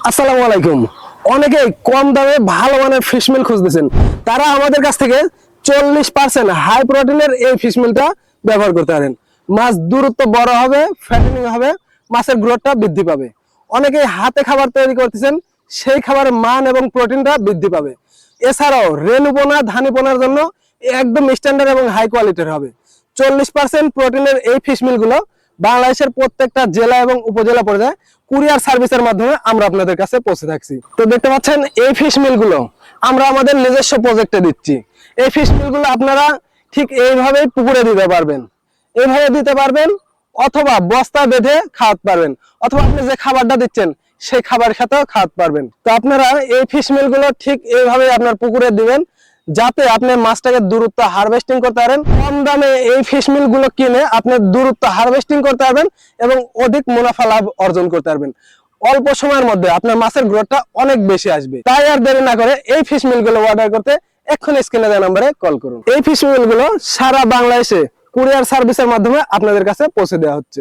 আসসালামু আলাইকুম। অনেকে কম দামে ভালো মানের ফিশ মিল খুঁজতেছেন, তারা আমাদের কাছ থেকে 40% হাই প্রোটিনের এই ফিশ মিলটা ব্যবহার করতে পারেন। মাছ দূরত্ব বড় হবে, ফ্যাটেনিং হবে, মাছের গ্রোথটা বৃদ্ধি পাবে। অনেকে হাতে খাবার তৈরি করতেছেন, সেই খাবারের মান এবং প্রোটিনটা বৃদ্ধি পাবে। এছাড়াও রেণুপোনা ধানিপোনার জন্য একদম স্ট্যান্ডার্ড এবং হাই কোয়ালিটির হবে। 40% প্রোটিনের এই ফিশ মিলগুলো বাংলাদেশের প্রত্যেকটা জেলা এবং উপজেলা পর্যায়ে কুরিয়ার সার্ভিসের মাধ্যমে আমরা আপনাদের কাছে পৌঁছে থাকছি। তো দেখতে পাচ্ছেন এই ফিশ মিলগুলো আমরা আমাদের নিজস্ব প্রজেক্টে দিচ্ছি। এই ফিশ মিলগুলো আপনারা ঠিক এইভাবেই পুকুরে দিতে পারবেন, এইভাবে দিতে পারবেন, অথবা বস্তা বেঁধে খাওয়াতে পারবেন, অথবা আপনি যে খাবারটা দিচ্ছেন সেই খাবারের সাথেও খাওয়াতে পারবেন। তো আপনারা এই ফিশ মিলগুলো ঠিক এইভাবে আপনার পুকুরে দিবেন, যাতে আপনি মাছটাকে দূরত্ব হারভেস্টিং করতে পারেন। কম দামে এই ফিশ মিল গুলো কিনে আপনি দূরত্ব হারভেস্টিং করতে পারবেন এবং অধিক মুনাফা লাভ অর্জন করতে পারবেন। অল্প সময়ের মধ্যে আপনার মাছের গ্রোথটা অনেক বেশি আসবে। তাই আর দেরি না করে এই ফিশ মিল গুলো অর্ডার করতে এক্ষুনি স্ক্রিনে দেওয়া নম্বরে কল করুন। এই ফিশ মিল গুলো সারা বাংলাদেশে কুরিয়ার সার্ভিসের মাধ্যমে আপনাদের কাছে পৌঁছে দেওয়া হচ্ছে।